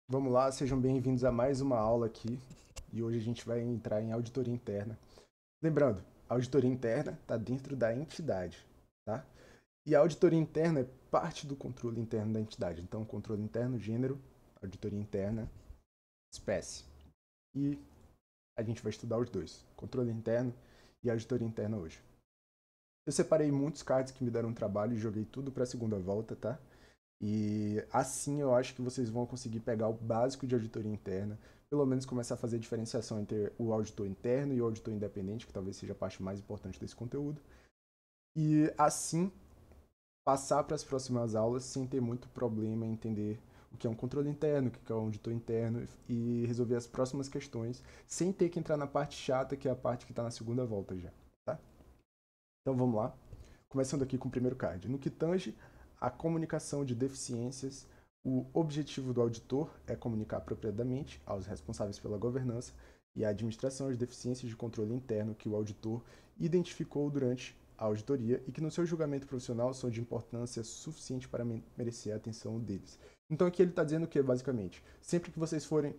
Vamos lá, sejam bem-vindos a mais uma aula aqui. E hoje a gente vai entrar em auditoria interna. Lembrando, a auditoria interna está dentro da entidade, tá? E a auditoria interna é parte do controle interno da entidade. Então, controle interno, gênero, auditoria interna, espécie. E a gente vai estudar os dois, controle interno e auditoria interna hoje. Eu separei muitos cards que me deram trabalho e joguei tudo para a segunda volta, tá? E assim eu acho que vocês vão conseguir pegar o básico de auditoria interna, pelo menos começar a fazer a diferenciação entre o auditor interno e o auditor independente, que talvez seja a parte mais importante desse conteúdo. E assim passar para as próximas aulas sem ter muito problema em entender o que é um controle interno, o que é um auditor interno e resolver as próximas questões sem ter que entrar na parte chata, que é a parte que está na segunda volta já, tá? Então vamos lá. Começando aqui com o primeiro card. No que tange a comunicação de deficiências, o objetivo do auditor é comunicar apropriadamente aos responsáveis pela governança e a administração as deficiências de controle interno que o auditor identificou durante a auditoria e que no seu julgamento profissional são de importância suficiente para merecer a atenção deles. Então aqui ele está dizendo que, basicamente, sempre que vocês forem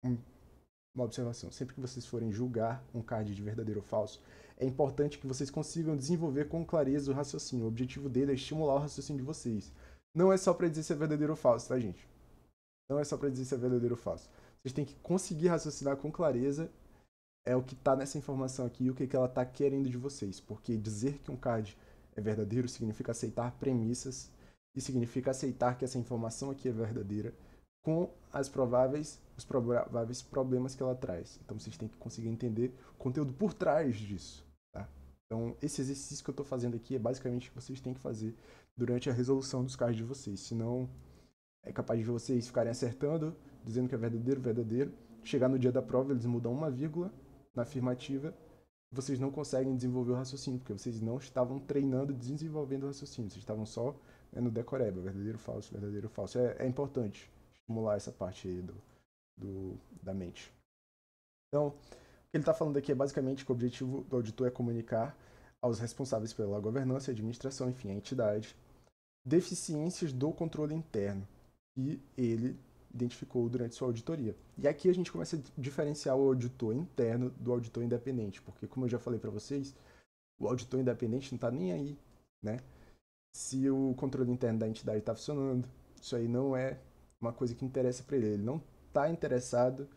uma observação. Sempre que vocês forem julgar um card de verdadeiro ou falso, é importante que vocês consigam desenvolver com clareza o raciocínio. O objetivo dele é estimular o raciocínio de vocês. Não é só para dizer se é verdadeiro ou falso, tá, gente? Não é só para dizer se é verdadeiro ou falso. Vocês têm que conseguir raciocinar com clareza é o que está nessa informação aqui e o que ela está querendo de vocês. Porque dizer que um card é verdadeiro significa aceitar premissas e significa aceitar que essa informação aqui é verdadeira com os prováveis problemas que ela traz. Então vocês têm que conseguir entender o conteúdo por trás disso. Tá? Então esse exercício que eu estou fazendo aqui é basicamente o que vocês têm que fazer durante a resolução dos cards de vocês. Senão é capaz de vocês ficarem acertando, dizendo que é verdadeiro, verdadeiro. Chegar no dia da prova, eles mudam uma vírgula na afirmativa. Vocês não conseguem desenvolver o raciocínio, porque vocês não estavam treinando, desenvolvendo o raciocínio. Vocês estavam só no decoreba, verdadeiro, falso, verdadeiro, falso. É importante estimular essa parte aí da mente. Então, o que ele está falando aqui é basicamente que o objetivo do auditor é comunicar aos responsáveis pela governança e administração, enfim, a entidade, deficiências do controle interno que ele identificou durante sua auditoria. E aqui a gente começa a diferenciar o auditor interno do auditor independente, porque como eu já falei para vocês, o auditor independente não está nem aí, né? Se o controle interno da entidade está funcionando, isso aí não é uma coisa que interessa para ele. Ele não está interessado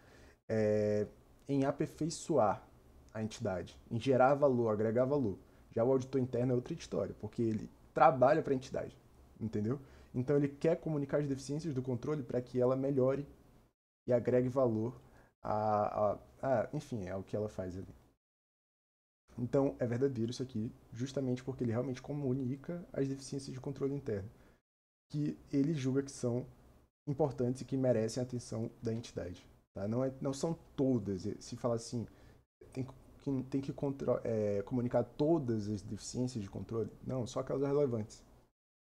é, em aperfeiçoar a entidade, em gerar valor, agregar valor. Já o auditor interno é outra história, porque ele trabalha para a entidade, entendeu? Então ele quer comunicar as deficiências do controle para que ela melhore e agregue valor enfim, ao que ela faz ali. Então é verdadeiro isso aqui, justamente porque ele realmente comunica as deficiências de controle interno, que ele julga que são importantes e que merecem a atenção da entidade. Tá? Não são todas, se fala assim, tem que comunicar todas as deficiências de controle? Não, só aquelas relevantes.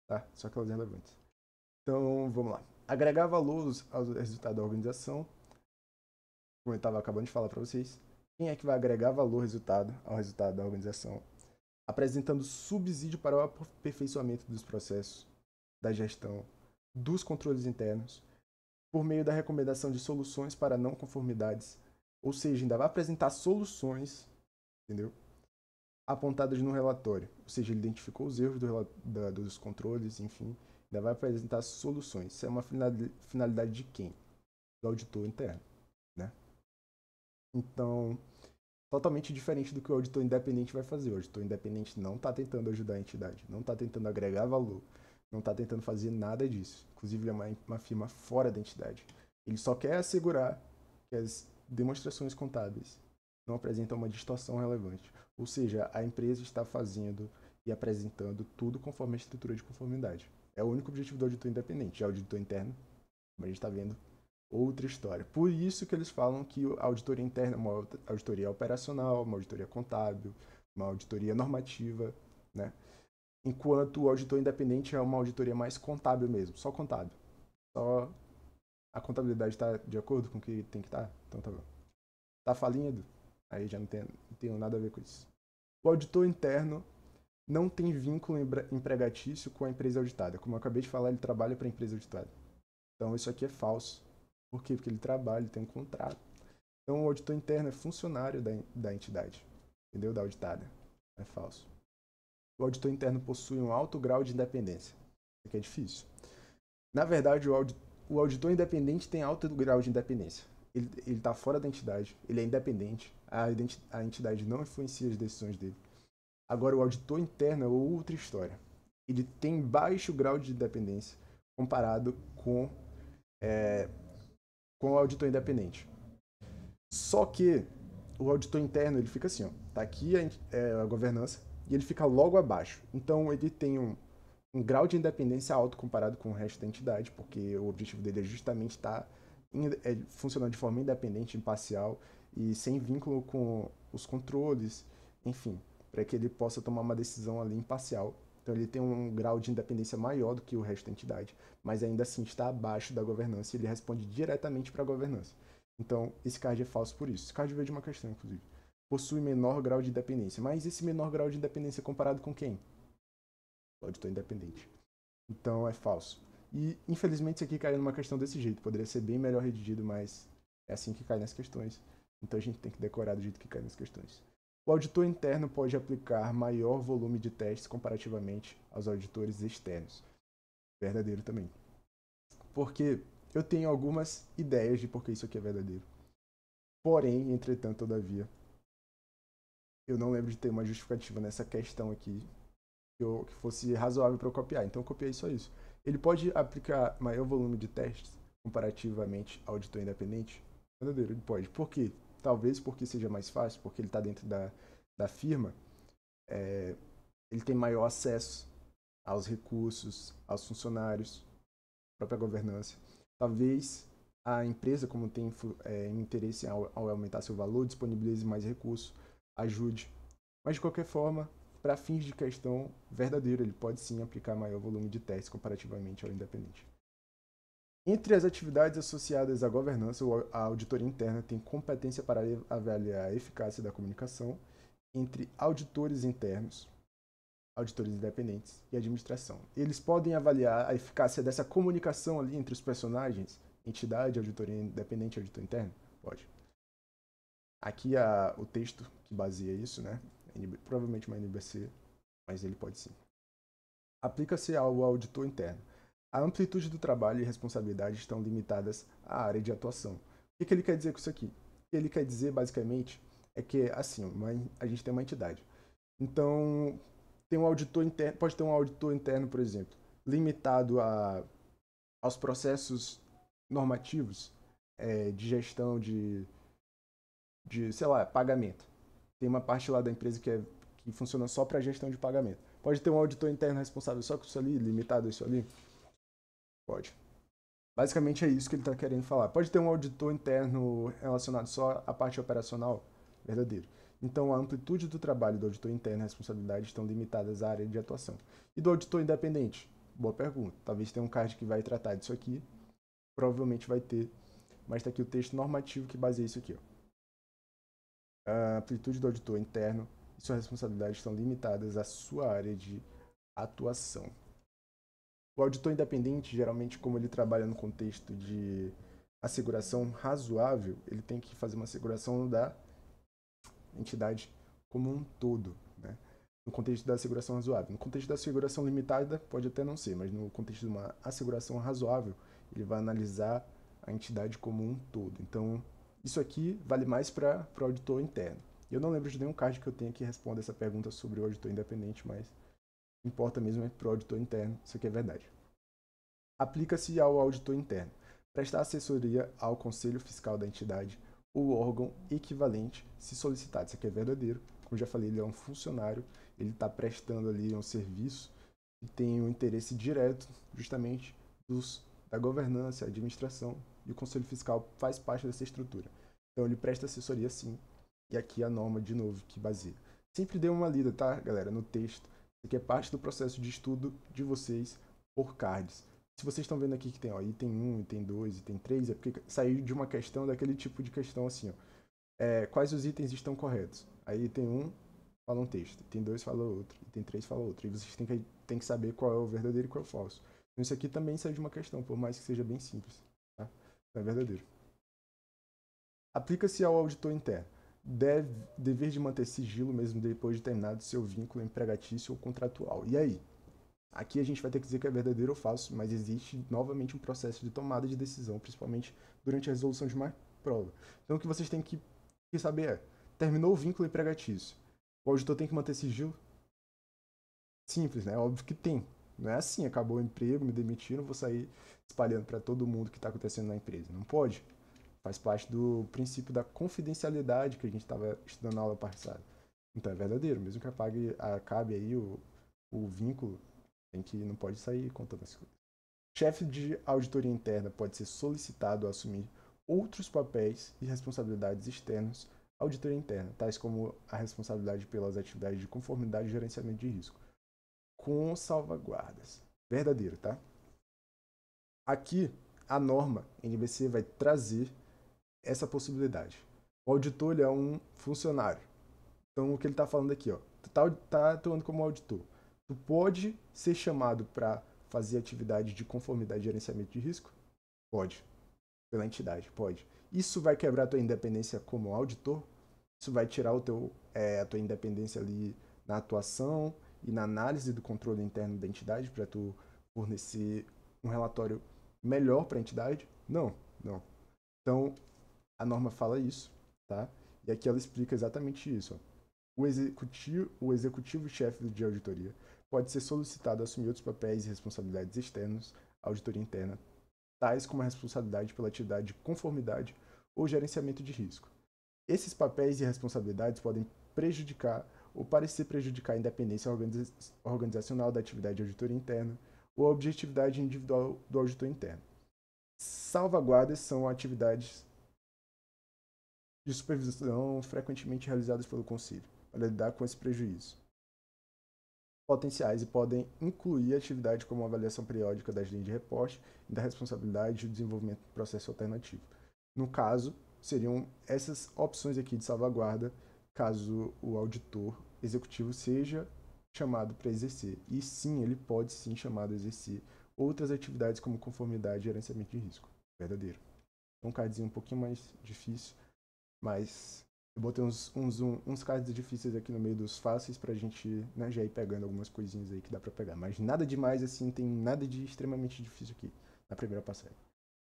Tá? Só aquelas relevantes. Então, vamos lá. Agregar valor ao resultado da organização, como eu estava acabando de falar para vocês. Quem é que vai agregar valor ao resultado da organização? Apresentando subsídio para o aperfeiçoamento dos processos, da gestão, dos controles internos, por meio da recomendação de soluções para não conformidades. Ou seja, ainda vai apresentar soluções, entendeu? Apontadas no relatório. Ou seja, ele identificou os erros dos controles, enfim, ainda vai apresentar soluções. Isso é uma finalidade de quem? Do auditor interno, né? Então, totalmente diferente do que o auditor independente vai fazer. O auditor independente não está tentando ajudar a entidade, não está tentando agregar valor, não está tentando fazer nada disso. Inclusive, ele é uma firma fora da entidade. Ele só quer assegurar que as demonstrações contábeis não apresentam uma distorção relevante. Ou seja, a empresa está fazendo e apresentando tudo conforme a estrutura de conformidade. É o único objetivo do auditor independente. Já o auditor interno, como a gente está vendo, outra história. Por isso que eles falam que a auditoria interna é uma auditoria operacional, uma auditoria contábil, uma auditoria normativa, né? Enquanto o auditor independente é uma auditoria mais contábil mesmo, só contábil. Só a contabilidade está de acordo com o que tem que estar? Então tá bom. Tá falindo? Aí já não tem nada a ver com isso. O auditor interno não tem vínculo empregatício com a empresa auditada. Como eu acabei de falar, ele trabalha para a empresa auditada. Então isso aqui é falso. Por quê? Porque ele trabalha, ele tem um contrato. Então, o auditor interno é funcionário da entidade, entendeu? Da auditada. É falso. O auditor interno possui um alto grau de independência. Isso aqui é difícil. Na verdade, o auditor independente tem alto grau de independência. Ele está fora da entidade, ele é independente, a entidade não influencia as decisões dele. Agora, o auditor interno é outra história. Ele tem baixo grau de independência comparado com o auditor independente. Só que o auditor interno ele fica assim, ó, tá aqui a governança e ele fica logo abaixo. Então ele tem um grau de independência alto comparado com o resto da entidade, porque o objetivo dele é justamente estar funcionando de forma independente, imparcial e sem vínculo com os controles, enfim, para que ele possa tomar uma decisão ali imparcial. Então ele tem um grau de independência maior do que o resto da entidade, mas ainda assim está abaixo da governança e ele responde diretamente para a governança. Então esse card é falso por isso. Esse card veio de uma questão, inclusive. Possui menor grau de independência, mas esse menor grau de independência é comparado com quem? O auditor independente. Então é falso. E infelizmente isso aqui caiu numa questão desse jeito. Poderia ser bem melhor redigido, mas é assim que cai nas questões. Então a gente tem que decorar do jeito que cai nas questões. O auditor interno pode aplicar maior volume de testes comparativamente aos auditores externos. Verdadeiro também. Porque eu tenho algumas ideias de por que isso aqui é verdadeiro. Porém, entretanto, todavia, eu não lembro de ter uma justificativa nessa questão aqui que fosse razoável para eu copiar. Então eu copiei só isso. Ele pode aplicar maior volume de testes comparativamente ao auditor independente? Verdadeiro, ele pode. Por quê? Talvez porque seja mais fácil, porque ele está dentro da firma, ele tem maior acesso aos recursos, aos funcionários, própria governança. Talvez a empresa, como tem interesse ao aumentar seu valor, disponibilize mais recursos, ajude. Mas de qualquer forma, para fins de questão verdadeira, ele pode sim aplicar maior volume de testes comparativamente ao independente. Entre as atividades associadas à governança, a auditoria interna tem competência para avaliar a eficácia da comunicação entre auditores internos, auditores independentes e administração. Eles podem avaliar a eficácia dessa comunicação ali entre os personagens, entidade, auditoria independente e auditor interno? Pode. Aqui o texto que baseia isso, né? Provavelmente uma NBC, mas ele pode sim. Aplica-se ao auditor interno. A amplitude do trabalho e responsabilidade estão limitadas à área de atuação. O que ele quer dizer com isso aqui? O que ele quer dizer, basicamente, é que, assim, a gente tem uma entidade. Então, tem um auditor interno, pode ter um auditor interno, por exemplo, limitado aos processos normativos de gestão sei lá, pagamento. Tem uma parte lá da empresa que funciona só para gestão de pagamento. Pode ter um auditor interno responsável só com isso ali, limitado a isso ali? Pode. Basicamente é isso que ele está querendo falar. Pode ter um auditor interno relacionado só à parte operacional? Verdadeiro. Então, a amplitude do trabalho do auditor interno e a responsabilidade estão limitadas à área de atuação. E do auditor independente? Boa pergunta. Talvez tenha um card que vai tratar disso aqui. Provavelmente vai ter. Mas está aqui o texto normativo que baseia isso aqui. Ó. A amplitude do auditor interno e suas responsabilidades estão limitadas à sua área de atuação. O auditor independente, geralmente, como ele trabalha no contexto de asseguração razoável, ele tem que fazer uma asseguração da entidade como um todo, né? No contexto da asseguração razoável. No contexto da asseguração limitada, pode até não ser, mas no contexto de uma asseguração razoável, ele vai analisar a entidade como um todo. Então, isso aqui vale mais para o auditor interno. Eu não lembro de nenhum card que eu tenha que responda essa pergunta sobre o auditor independente, mas o que importa mesmo é para o auditor interno, isso aqui é verdade. Aplica-se ao auditor interno. Prestar assessoria ao conselho fiscal da entidade ou órgão equivalente, se solicitado. Isso aqui é verdadeiro. Como já falei, ele é um funcionário, ele está prestando ali um serviço e tem um interesse direto, justamente, da governança, administração, e o conselho fiscal faz parte dessa estrutura. Então ele presta assessoria sim, e aqui a norma, de novo, que baseia. Sempre dê uma lida, tá, galera, no texto. Isso aqui é parte do processo de estudo de vocês por cards. Se vocês estão vendo aqui que tem item 1, item 2, item 3, é porque saiu de uma questão daquele tipo de questão assim, ó. Quais os itens estão corretos? Aí item 1 fala um texto, item 2 fala outro, item 3 fala outro. E vocês têm que saber qual é o verdadeiro e qual é o falso. Então isso aqui também sai de uma questão, por mais que seja bem simples. Tá? Não é verdadeiro. Aplica-se ao auditor interno. Dever de manter sigilo mesmo depois de terminado seu vínculo empregatício ou contratual. E aí? Aqui a gente vai ter que dizer que é verdadeiro ou falso, mas existe novamente um processo de tomada de decisão, principalmente durante a resolução de uma prova. Então o que vocês têm que saber é, terminou o vínculo empregatício. O auditor tem que manter sigilo? Simples, né? Óbvio que tem. Não é assim, acabou o emprego, me demitiram, vou sair espalhando para todo mundo o que está acontecendo na empresa. Não pode. Faz parte do princípio da confidencialidade que a gente estava estudando na aula passada. Então é verdadeiro, mesmo que acabe aí o vínculo, não pode sair contando as coisas. Chefe de auditoria interna pode ser solicitado a assumir outros papéis e responsabilidades externos à auditoria interna, tais como a responsabilidade pelas atividades de conformidade e gerenciamento de risco, com salvaguardas. Verdadeiro, tá? Aqui, a norma NBC vai trazer essa possibilidade. O auditor ele é um funcionário. Então, o que ele está falando aqui, ó, tu tá atuando como auditor. Tu pode ser chamado para fazer atividade de conformidade e gerenciamento de risco? Pode. Pela entidade, pode. Isso vai quebrar a tua independência como auditor? Isso vai tirar a tua independência ali na atuação e na análise do controle interno da entidade para tu fornecer um relatório melhor para a entidade? Não, não. Então, a norma fala isso, tá? E aqui ela explica exatamente isso. Ó. O executivo-chefe de auditoria pode ser solicitado a assumir outros papéis e responsabilidades externos à auditoria interna, tais como a responsabilidade pela atividade de conformidade ou gerenciamento de risco. Esses papéis e responsabilidades podem prejudicar ou parecer prejudicar a independência organizacional da atividade de auditoria interna ou a objetividade individual do auditor interno. Salvaguardas são atividades de supervisão frequentemente realizadas pelo Conselho para lidar com esse prejuízo potenciais e podem incluir atividade como a avaliação periódica das linhas de reporte e da responsabilidade e o desenvolvimento do processo alternativo. No caso, seriam essas opções aqui de salvaguarda caso o auditor executivo seja chamado para exercer. E sim, ele pode sim chamado a exercer outras atividades como conformidade e gerenciamento de risco. Verdadeiro. É um cardzinho um pouquinho mais difícil, mas eu botei uns cards difíceis aqui no meio dos fáceis pra gente, né, já ir pegando algumas coisinhas aí que dá pra pegar. Mas nada demais, assim, tem nada de extremamente difícil aqui na primeira passagem.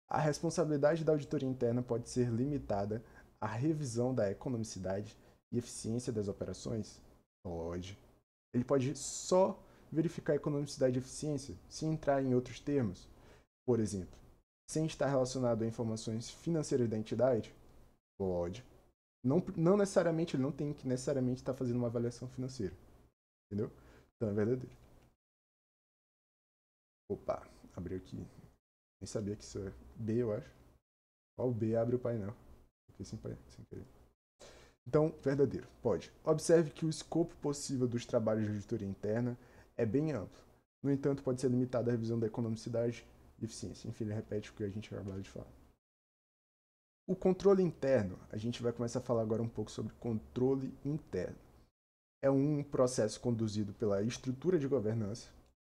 A responsabilidade da auditoria interna pode ser limitada à revisão da economicidade e eficiência das operações? Pode. Ele pode só verificar a economicidade e eficiência se entrar em outros termos. Por exemplo, sem estar relacionado a informações financeiras da entidade? Pode. Não necessariamente, ele não tem que necessariamente estar fazendo uma avaliação financeira. Entendeu? Então é verdadeiro. Opa, abriu aqui. Nem sabia que isso é B, eu acho. Ó, o B abre o painel. Fiquei sem querer. Então, verdadeiro. Pode. Observe que o escopo possível dos trabalhos de auditoria interna é bem amplo. No entanto, pode ser limitado à revisão da economicidade e eficiência. Enfim, ele repete o que a gente acabou de falar. O controle interno, a gente vai começar a falar agora um pouco sobre controle interno. É um processo conduzido pela estrutura de governança.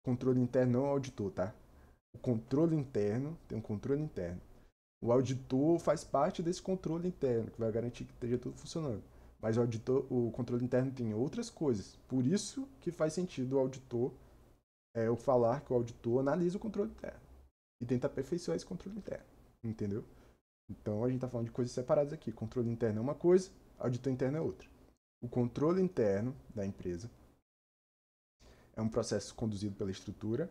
Controle interno não é auditor, tá? O controle interno tem um controle interno. O auditor faz parte desse controle interno, que vai garantir que esteja tudo funcionando. Mas o controle interno tem outras coisas. Por isso que faz sentido o auditor, eu falar que o auditor analisa o controle interno e tenta aperfeiçoar esse controle interno. Entendeu? Então a gente está falando de coisas separadas aqui. Controle interno é uma coisa, auditor interno é outra. O controle interno da empresa é um processo conduzido pela estrutura,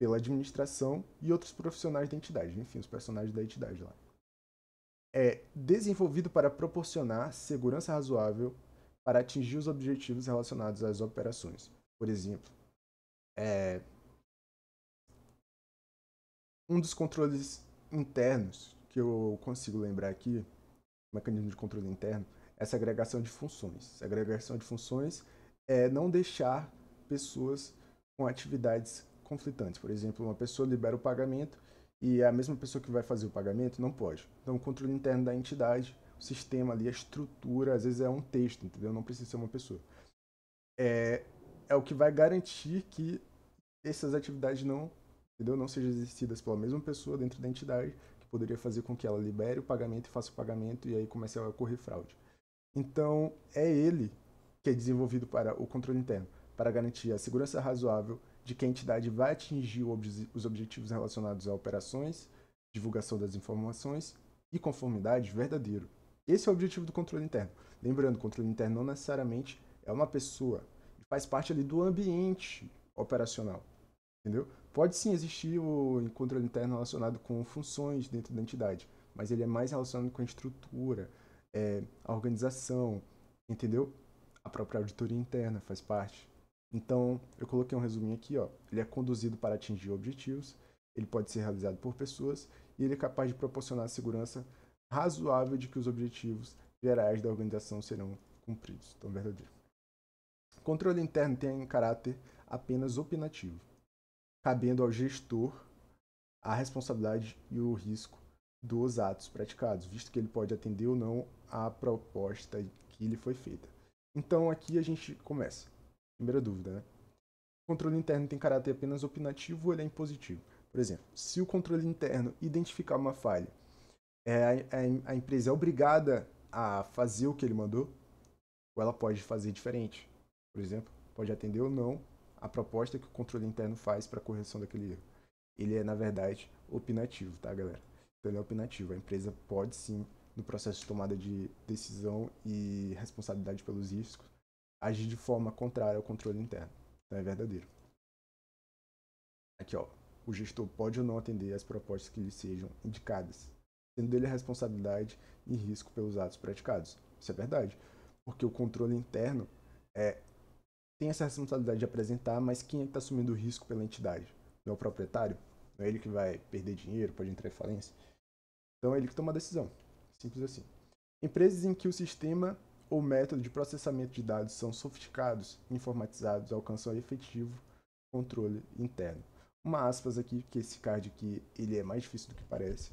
pela administração e outros profissionais da entidade, enfim, os personagens da entidade lá. É desenvolvido para proporcionar segurança razoável para atingir os objetivos relacionados às operações. Por exemplo, um dos controles internos que eu consigo lembrar aqui, mecanismo de controle interno, é essa agregação de funções. Essa agregação de funções é não deixar pessoas com atividades conflitantes. Por exemplo, uma pessoa libera o pagamento e a mesma pessoa que vai fazer o pagamento não pode. Então, o controle interno da entidade, o sistema ali, a estrutura, às vezes é um texto, entendeu? Não precisa ser uma pessoa. É o que vai garantir que essas atividades não, entendeu? Não sejam exercidas pela mesma pessoa dentro da entidade, que poderia fazer com que ela libere o pagamento e faça o pagamento e aí comece a ocorrer fraude. Então, é ele que é desenvolvido para o controle interno, para garantir a segurança razoável de que a entidade vai atingir os objetivos relacionados a operações, divulgação das informações e conformidade verdadeiro. Esse é o objetivo do controle interno. Lembrando, o controle interno não necessariamente é uma pessoa, faz parte ali do ambiente operacional, entendeu? Pode sim existir o controle interno relacionado com funções dentro da entidade, mas ele é mais relacionado com a estrutura, a organização, entendeu? A própria auditoria interna faz parte. Então, eu coloquei um resuminho aqui, ó. Ele é conduzido para atingir objetivos, ele pode ser realizado por pessoas e ele é capaz de proporcionar a segurança razoável de que os objetivos gerais da organização serão cumpridos. Então, verdadeiro. O controle interno tem caráter apenas opinativo, cabendo ao gestor a responsabilidade e o risco dos atos praticados, visto que ele pode atender ou não à proposta que lhe foi feita. Então aqui a gente começa. Primeira dúvida, né? O controle interno tem caráter apenas opinativo ou ele é impositivo? Por exemplo, se o controle interno identificar uma falha, a empresa é obrigada a fazer o que ele mandou? Ou ela pode fazer diferente? Por exemplo, pode atender ou não a proposta que o controle interno faz para a correção daquele erro. Ele é, na verdade, opinativo, tá, galera? Então ele é opinativo. A empresa pode sim, no processo de tomada de decisão e responsabilidade pelos riscos, agir de forma contrária ao controle interno. Então é verdadeiro. Aqui, ó. O gestor pode ou não atender às propostas que lhe sejam indicadas, sendo dele a responsabilidade e risco pelos atos praticados. Isso é verdade. Porque o controle interno tem essa responsabilidade de apresentar, mas quem é que está assumindo o risco pela entidade? Não é o proprietário? Não é ele que vai perder dinheiro, pode entrar em falência? Então é ele que toma a decisão. Simples assim. Empresas em que o sistema ou método de processamento de dados são sofisticados e informatizados alcançam efetivo controle interno. Uma aspas aqui, que esse card aqui ele é mais difícil do que parece.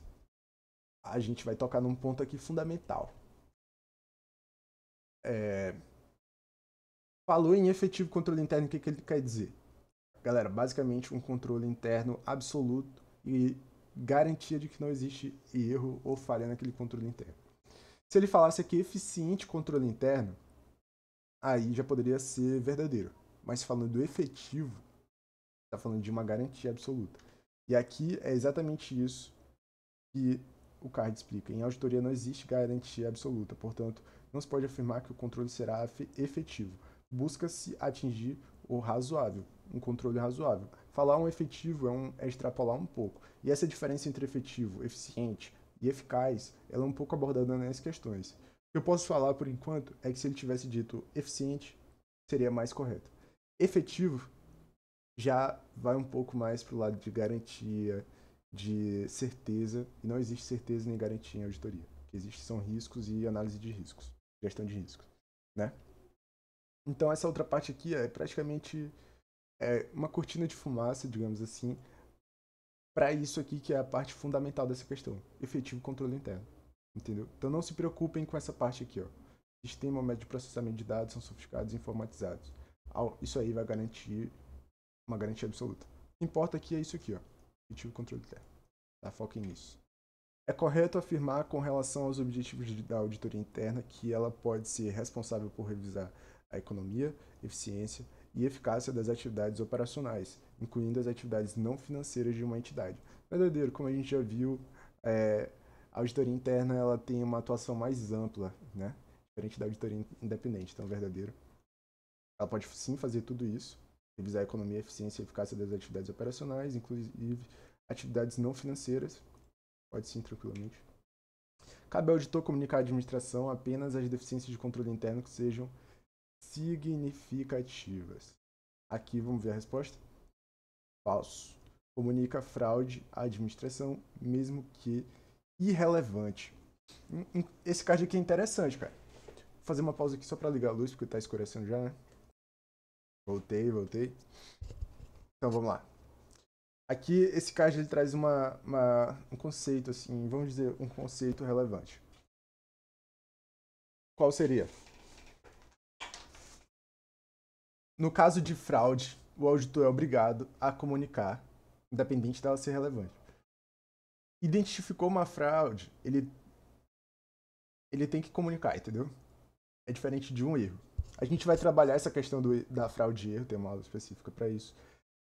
A gente vai tocar num ponto aqui fundamental. Falou em efetivo controle interno, o que ele quer dizer? Galera, basicamente um controle interno absoluto e garantia de que não existe erro ou falha naquele controle interno. Se ele falasse aqui eficiente controle interno, aí já poderia ser verdadeiro. Mas falando do efetivo, está falando de uma garantia absoluta. E aqui é exatamente isso que o card explica. Em auditoria não existe garantia absoluta, portanto, não se pode afirmar que o controle será efetivo. Busca-se atingir o razoável, um controle razoável. Falar um efetivo é extrapolar um pouco. E essa diferença entre efetivo, eficiente e eficaz, ela é um pouco abordada nas questões. O que eu posso falar por enquanto é que se ele tivesse dito eficiente, seria mais correto. Efetivo já vai um pouco mais para o lado de garantia, de certeza, e não existe certeza nem garantia em auditoria. O que existe são riscos e análise de riscos, gestão de riscos, né? Então essa outra parte aqui é praticamente uma cortina de fumaça, digamos assim, para isso aqui que é a parte fundamental dessa questão, efetivo controle interno, entendeu? Então não se preocupem com essa parte aqui, ó. Sistema, método de processamento de dados são sofisticados e informatizados. Isso aí vai garantir uma garantia absoluta. O que importa aqui é isso aqui, ó. Efetivo controle interno. Tá? Foquem nisso. É correto afirmar com relação aos objetivos da auditoria interna que ela pode ser responsável por revisar a economia, eficiência e eficácia das atividades operacionais, incluindo as atividades não financeiras de uma entidade. Verdadeiro, como a gente já viu, a auditoria interna ela tem uma atuação mais ampla, né? Diferente da auditoria independente, então verdadeiro. Ela pode sim fazer tudo isso, revisar a economia, eficiência e eficácia das atividades operacionais, inclusive atividades não financeiras. Pode sim, tranquilamente. Cabe ao auditor comunicar à administração apenas as deficiências de controle interno que sejam significativas. Aqui vamos ver a resposta. Falso. Comunica fraude à administração, mesmo que irrelevante. Esse card aqui é interessante, cara. Vou fazer uma pausa aqui só para ligar a luz, porque tá escurecendo já, né? Voltei. Então vamos lá. Aqui, esse card ele traz um conceito, assim, vamos dizer, um conceito relevante. Qual seria? No caso de fraude, o auditor é obrigado a comunicar, independente dela ser relevante. Identificou uma fraude, ele tem que comunicar, entendeu? É diferente de um erro. A gente vai trabalhar essa questão da fraude e erro, tem uma aula específica para isso.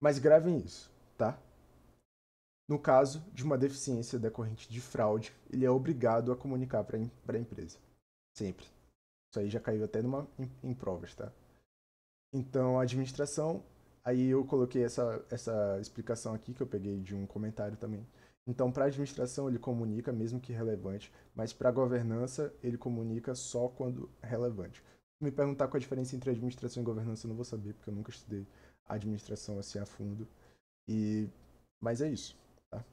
Mas gravem isso, tá? No caso de uma deficiência decorrente de fraude, ele é obrigado a comunicar para a empresa. Sempre. Isso aí já caiu até em provas, tá? Então, a administração, aí eu coloquei essa explicação aqui, que eu peguei de um comentário também. Então, para a administração, ele comunica, mesmo que relevante, mas para a governança, ele comunica só quando relevante. Se me perguntar qual a diferença entre administração e governança, eu não vou saber, porque eu nunca estudei administração assim a fundo. Mas é isso, tá?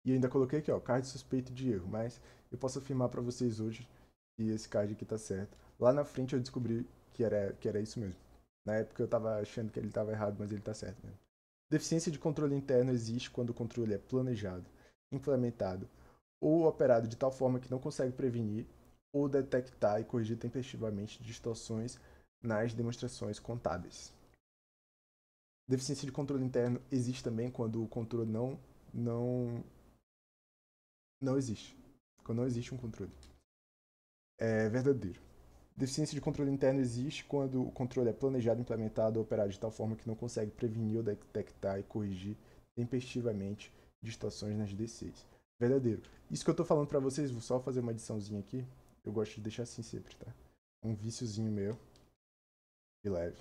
E eu ainda coloquei aqui, ó, card suspeito de erro, mas eu posso afirmar para vocês hoje que esse card aqui tá certo. Lá na frente eu descobri que era isso mesmo. Na época eu tava achando que ele tava errado, mas ele tá certo mesmo. Deficiência de controle interno existe quando o controle é planejado, implementado ou operado de tal forma que não consegue prevenir ou detectar e corrigir tempestivamente distorções nas demonstrações contábeis. Deficiência de controle interno existe também quando o controle não, não existe. Quando não existe um controle. É verdadeiro. Deficiência de controle interno existe quando o controle é planejado, implementado ou operado de tal forma que não consegue prevenir ou detectar e corrigir tempestivamente distorções nas DCs. Verdadeiro. Isso que eu tô falando pra vocês, vou só fazer uma ediçãozinha aqui. Eu gosto de deixar assim sempre, tá? Um viciozinho meu, de leve.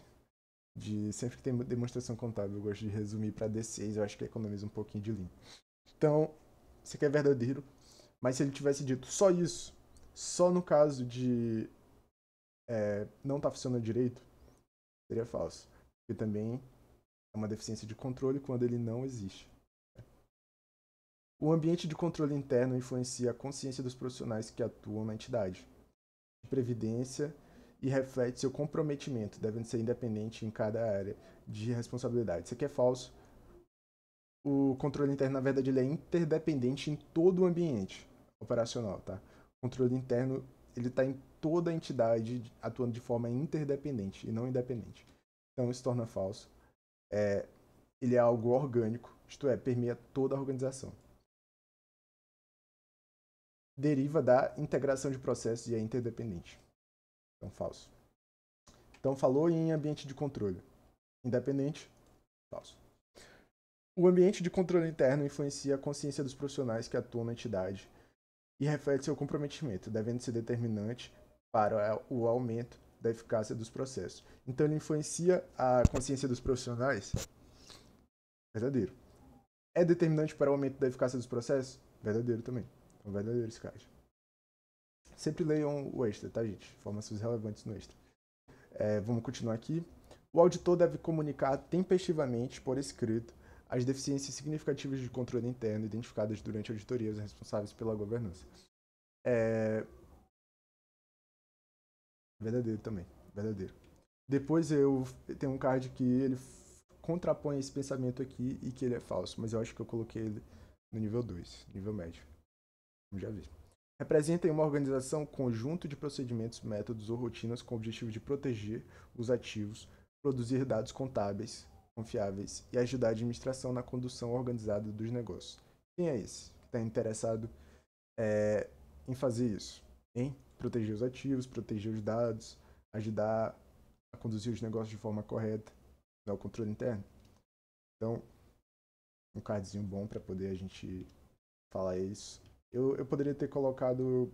Sempre que tem demonstração contábil, eu gosto de resumir pra D6, eu acho que economiza um pouquinho de linha. Então, isso aqui é verdadeiro. Mas se ele tivesse dito só isso, só no caso de não tá funcionando direito, seria falso. Porque também é uma deficiência de controle quando ele não existe. O ambiente de controle interno influencia a consciência dos profissionais que atuam na entidade de previdência e reflete seu comprometimento, devendo ser independente em cada área de responsabilidade. Isso aqui é falso. O controle interno, na verdade, ele é interdependente em todo o ambiente operacional, tá? O controle interno, ele está em toda a entidade atuando de forma interdependente e não independente. Então, isso torna falso. Ele é algo orgânico, isto é, permeia toda a organização. Deriva da integração de processos e é interdependente. Então, falso. Então, falou em ambiente de controle. Independente, falso. O ambiente de controle interno influencia a consciência dos profissionais que atuam na entidade e reflete seu comprometimento, devendo ser determinante para o aumento da eficácia dos processos. Então, ele influencia a consciência dos profissionais? Verdadeiro. É determinante para o aumento da eficácia dos processos? Verdadeiro também. Então, verdadeiro esse card. Sempre leiam o extra, tá, gente? Informações relevantes no extra. Vamos continuar aqui. O auditor deve comunicar tempestivamente, por escrito, as deficiências significativas de controle interno identificadas durante a auditoria aos responsáveis pela governança. Verdadeiro também. Verdadeiro. Depois eu tenho um card que ele contrapõe esse pensamento aqui e que ele é falso, mas eu acho que eu coloquei ele no nível 2, nível médio. Como já vi. Representa em uma organização conjunto de procedimentos, métodos ou rotinas com o objetivo de proteger os ativos, produzir dados contábeis confiáveis e ajudar a administração na condução organizada dos negócios. Quem é esse que está interessado em fazer isso? Em proteger os ativos, proteger os dados, ajudar a conduzir os negócios de forma correta, não é o controle interno? Então, um cardzinho bom para poder a gente falar isso. Eu poderia ter colocado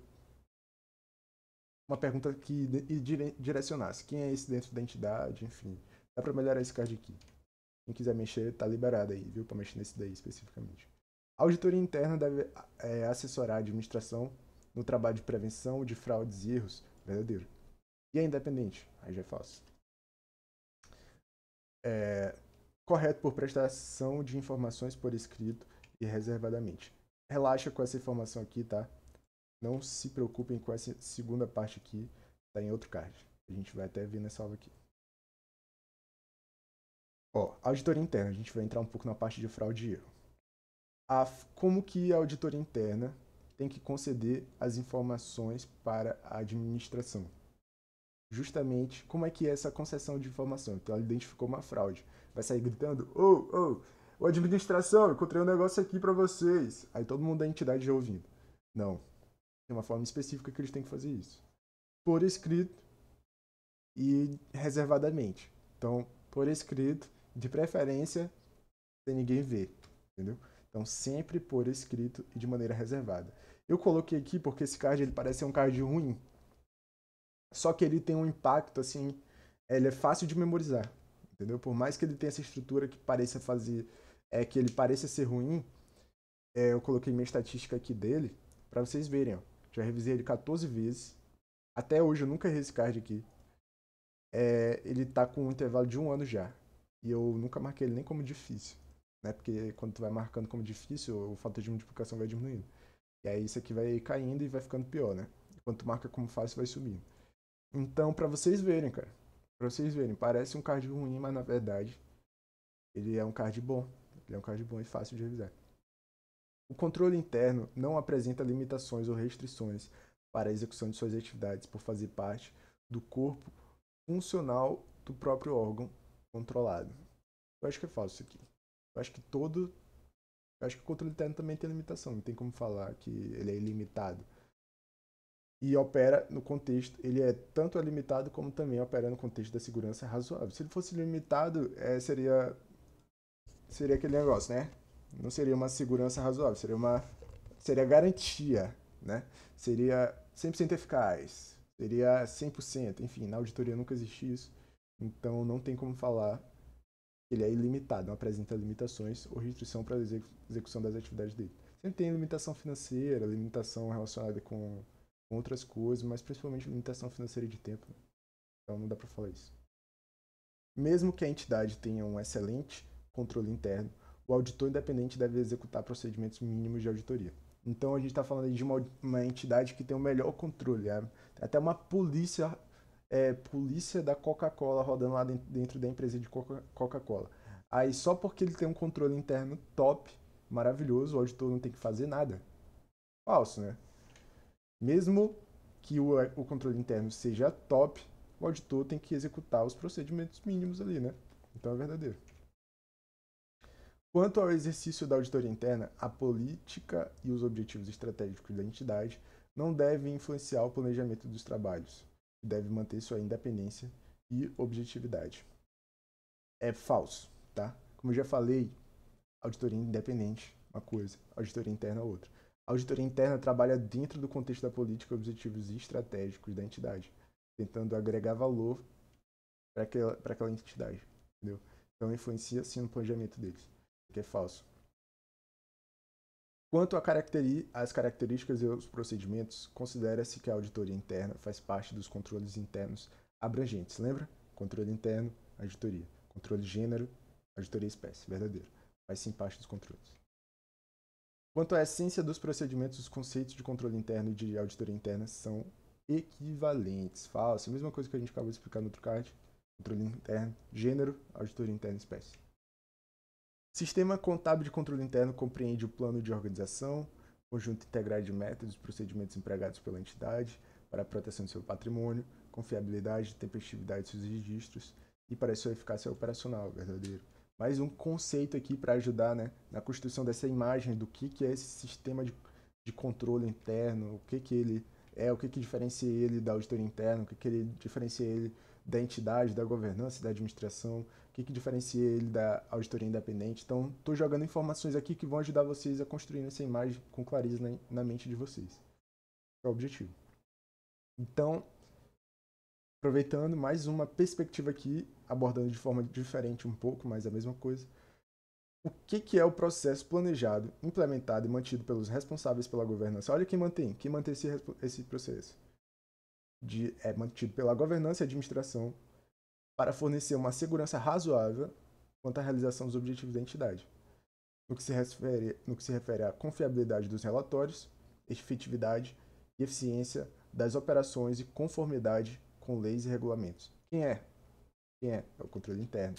uma pergunta que direcionasse quem é esse dentro da entidade, enfim. Dá para melhorar esse card aqui. Quem quiser mexer, tá liberado aí, viu? Para mexer nesse daí especificamente. A auditoria interna deve assessorar a administração no trabalho de prevenção de fraudes e erros. Verdadeiro. E é independente. Aí já é falso. Correto por prestação de informações por escrito e reservadamente. Relaxa com essa informação aqui, tá? Não se preocupem com essa segunda parte aqui, tá em outro card. A gente vai até ver nessa aula aqui. Ó, auditoria interna, a gente vai entrar um pouco na parte de fraude e erro. Como que a auditoria interna tem que conceder as informações para a administração? Justamente, como é que é essa concessão de informação? Então, ela identificou uma fraude. Vai sair gritando, Ô, administração, eu encontrei um negócio aqui pra vocês. Aí todo mundo da entidade já ouvindo. Não. Tem uma forma específica que eles têm que fazer isso. Por escrito e reservadamente. Então, por escrito, de preferência, sem ninguém ver. Entendeu? Então, sempre por escrito e de maneira reservada. Eu coloquei aqui porque esse card ele parece ser um card ruim. Só que ele tem um impacto, assim, ele é fácil de memorizar, entendeu? Por mais que ele tenha essa estrutura que pareça fazer, que ele pareça ser ruim, eu coloquei minha estatística aqui dele, pra vocês verem, ó. Já revisei ele 14 vezes. Até hoje eu nunca errei esse card aqui. Ele tá com um intervalo de 1 ano já. E eu nunca marquei ele nem como difícil, né? Porque quando tu vai marcando como difícil, o fator de multiplicação vai diminuindo. E aí isso aqui vai caindo e vai ficando pior, né? Quando tu marca como fácil, vai subindo. Então, pra vocês verem, cara. Pra vocês verem, parece um card ruim, mas na verdade ele é um card bom. Ele é um card bom e fácil de revisar. O controle interno não apresenta limitações ou restrições para a execução de suas atividades por fazer parte do corpo funcional do próprio órgão controlado. Eu acho que é falso isso aqui. Eu acho que todo. Eu acho que o controle interno também tem limitação. Não tem como falar que ele é ilimitado. E opera no contexto, ele é tanto limitado como também opera no contexto da segurança razoável. Se ele fosse limitado, seria aquele negócio, né? Não seria uma segurança razoável, seria garantia, né? Seria 100% eficaz, seria 100%, enfim, na auditoria nunca existe isso. Então não tem como falar que ele é ilimitado, não apresenta limitações ou restrição para a execução das atividades dele. Sempre tem limitação financeira, limitação relacionada com outras coisas, mas principalmente limitação financeira de tempo. Então não dá para falar isso. Mesmo que a entidade tenha um excelente controle interno, o auditor independente deve executar procedimentos mínimos de auditoria. Então a gente está falando de uma entidade que tem o melhor controle. Até uma polícia da Coca-Cola rodando lá dentro da empresa de Coca-Cola. Aí só porque ele tem um controle interno top, maravilhoso, o auditor não tem que fazer nada. Falso, né? Mesmo que o controle interno seja top, o auditor tem que executar os procedimentos mínimos ali, né? Então é verdadeiro. Quanto ao exercício da auditoria interna, a política e os objetivos estratégicos da entidade não devem influenciar o planejamento dos trabalhos, que deve manter sua independência e objetividade. É falso, tá? Como eu já falei, auditoria independente, uma coisa, auditoria interna, outra. A auditoria interna trabalha dentro do contexto da política, objetivos e estratégicos da entidade, tentando agregar valor para aquela entidade, entendeu? Então influencia sim no planejamento deles, que é falso. Quanto às características e aos procedimentos, considera-se que a auditoria interna faz parte dos controles internos abrangentes. Lembra? Controle interno, auditoria. Controle gênero, auditoria espécie. Verdadeiro. Faz sim parte dos controles. Quanto à essência dos procedimentos, os conceitos de controle interno e de auditoria interna são equivalentes. Falso. A mesma coisa que a gente acabou de explicar no outro card. Controle interno, gênero, auditoria interna, espécie. Sistema contábil de controle interno compreende o plano de organização, conjunto integrado de métodos e procedimentos empregados pela entidade para a proteção de seu patrimônio, confiabilidade e tempestividade de seus registros e para a sua eficácia operacional, verdadeiro. Mais um conceito aqui para ajudar, né, na construção dessa imagem do que é esse sistema de controle interno, o que ele é, o que diferencia ele da auditoria interna, o que ele diferencia ele da entidade, da governança e da administração, o que diferencia ele da auditoria independente. Então, estou jogando informações aqui que vão ajudar vocês a construir essa imagem com clareza na mente de vocês. É o objetivo. Então, aproveitando mais uma perspectiva aqui, abordando de forma diferente um pouco, mas a mesma coisa. O que é o processo planejado, implementado e mantido pelos responsáveis pela governança? Olha quem mantém esse processo. É mantido pela governança e administração para fornecer uma segurança razoável quanto à realização dos objetivos da entidade, no que se refere à confiabilidade dos relatórios, efetividade e eficiência das operações e conformidade com leis e regulamentos. Quem é? É o controle interno.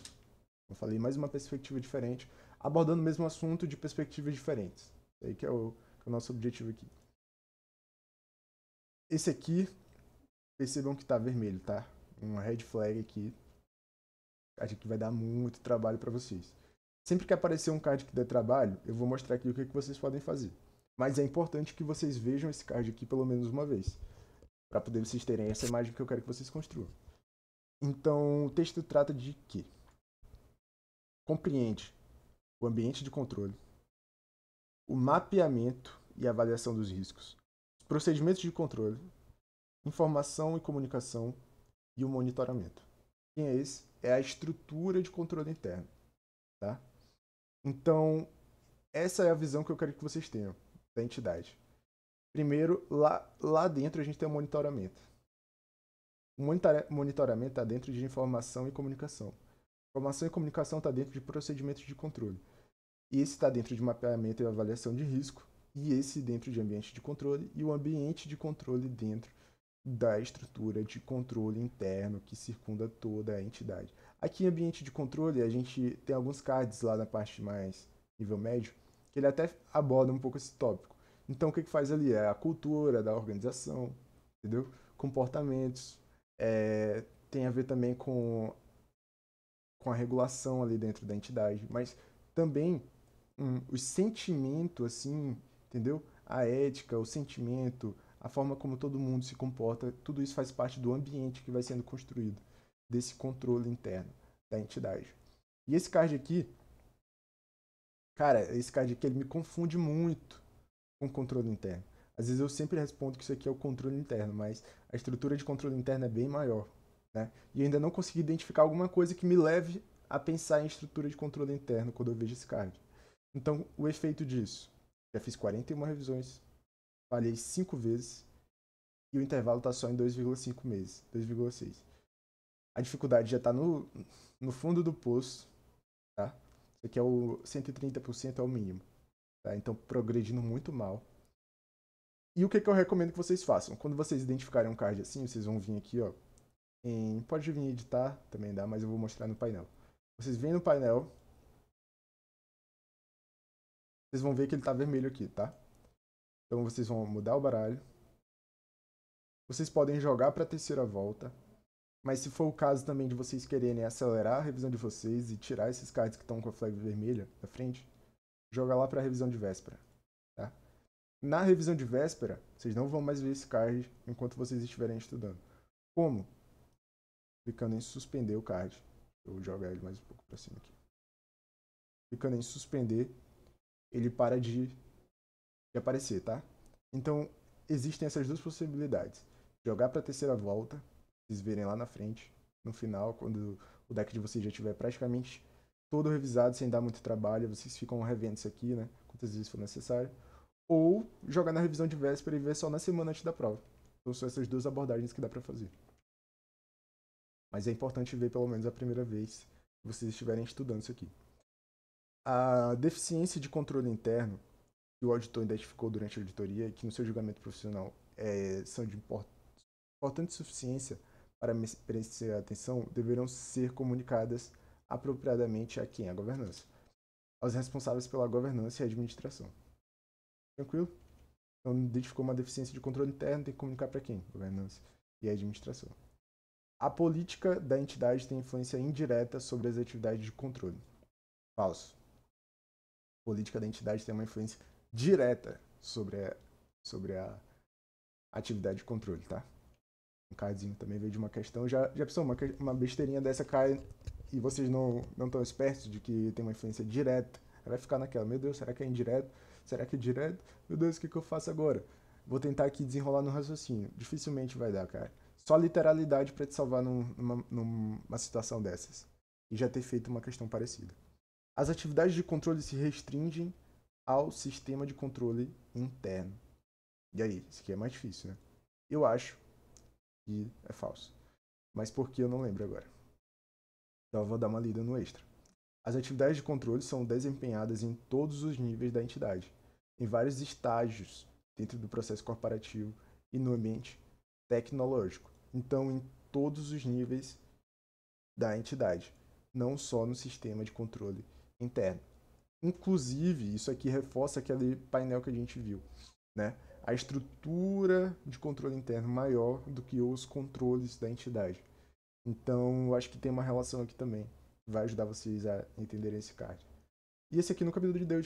Eu falei mais uma perspectiva diferente, abordando o mesmo assunto de perspectivas diferentes. Isso aí que é o nosso objetivo aqui. Esse aqui, percebam que está vermelho, tá? Um red flag aqui. Acho que vai dar muito trabalho para vocês. Sempre que aparecer um card que der trabalho, eu vou mostrar aqui o que vocês podem fazer. Mas é importante que vocês vejam esse card aqui pelo menos uma vez, para poder vocês terem essa imagem que eu quero que vocês construam. Então, o texto trata de quê? Compreende o ambiente de controle, o mapeamento e avaliação dos riscos, os procedimentos de controle, informação e comunicação e o monitoramento. Quem é esse? É a estrutura de controle interno, tá? Então, essa é a visão que eu quero que vocês tenham da entidade. Primeiro, lá dentro a gente tem o monitoramento. O monitoramento está dentro de informação e comunicação. Informação e comunicação está dentro de procedimentos de controle. E esse está dentro de mapeamento e avaliação de risco. E esse dentro de ambiente de controle. E o ambiente de controle dentro da estrutura de controle interno que circunda toda a entidade. Aqui em ambiente de controle, a gente tem alguns cards lá na parte mais nível médio, que ele até aborda um pouco esse tópico. Então, o que faz ali é a cultura da organização, entendeu? Comportamentos, tem a ver também com a regulação ali dentro da entidade, mas também o sentimento, assim, entendeu? A ética, o sentimento, a forma como todo mundo se comporta, tudo isso faz parte do ambiente que vai sendo construído, desse controle interno da entidade. E esse card aqui, cara, esse card aqui ele me confunde muito com controle interno. Às vezes eu sempre respondo que isso aqui é o controle interno, mas a estrutura de controle interno é bem maior, né? E eu ainda não consegui identificar alguma coisa que me leve a pensar em estrutura de controle interno quando eu vejo esse card. Então, o efeito disso, já fiz 41 revisões, falhei 5 vezes e o intervalo está só em 2,5 meses, 2,6. A dificuldade já está no fundo do poço, tá? Isso aqui é o 130% é o mínimo, tá? Então, progredindo muito mal. E o que eu recomendo que vocês façam? Quando vocês identificarem um card assim, vocês vão vir aqui, ó. Pode vir editar, também dá, mas eu vou mostrar no painel. Vocês vêm no painel, vocês vão ver que ele tá vermelho aqui, tá? Então vocês vão mudar o baralho. Vocês podem jogar para a terceira volta, mas se for o caso também de vocês quererem acelerar a revisão de vocês e tirar esses cards que estão com a flag vermelha da frente, joga lá para a revisão de véspera, tá? Na revisão de véspera, vocês não vão mais ver esse card enquanto vocês estiverem estudando. Como? Clicando em suspender o card. Eu vou jogar ele mais um pouco para cima aqui. Clicando em suspender, ele para de aparecer, tá? Então, existem essas duas possibilidades. Jogar para a terceira volta, vocês verem lá na frente, no final, quando o deck de vocês já estiver praticamente todo revisado, sem dar muito trabalho, vocês ficam revendo isso aqui, né? Quantas vezes for necessário. Ou jogar na revisão de véspera e ver só na semana antes da prova. Então, são essas duas abordagens que dá para fazer. Mas é importante ver pelo menos a primeira vez que vocês estiverem estudando isso aqui. A deficiência de controle interno que o auditor identificou durante a auditoria e que no seu julgamento profissional são de importante suficiência para merecer atenção, deverão ser comunicadas apropriadamente a quem? A governança. Aos responsáveis pela governança e administração. Tranquilo? Então, identificou uma deficiência de controle interno, tem que comunicar para quem? Governança e administração. A política da entidade tem influência indireta sobre as atividades de controle. Falso. A política da entidade tem uma influência direta sobre a atividade de controle, tá? Um cardzinho também veio de uma questão. Já pensou, uma besteirinha dessa cai e vocês não estão espertos de que tem uma influência direta. Vai ficar naquela, meu Deus, será que é indireto? Será que é direto? Meu Deus, o que eu faço agora? Vou tentar aqui desenrolar no raciocínio. Dificilmente vai dar, cara. Só literalidade para te salvar numa situação dessas. E já ter feito uma questão parecida. As atividades de controle se restringem ao sistema de controle interno. E aí, isso aqui é mais difícil, né? Eu acho que é falso. Mas por que eu não lembro agora? Então eu vou dar uma lida no extra. As atividades de controle são desempenhadas em todos os níveis da entidade, em vários estágios dentro do processo corporativo e no ambiente tecnológico. Então, em todos os níveis da entidade, não só no sistema de controle interno. Inclusive, isso aqui reforça aquele painel que a gente viu, né? A estrutura de controle interno maior do que os controles da entidade. Então, eu acho que tem uma relação aqui também, que vai ajudar vocês a entenderem esse card. E esse aqui nunca me deu,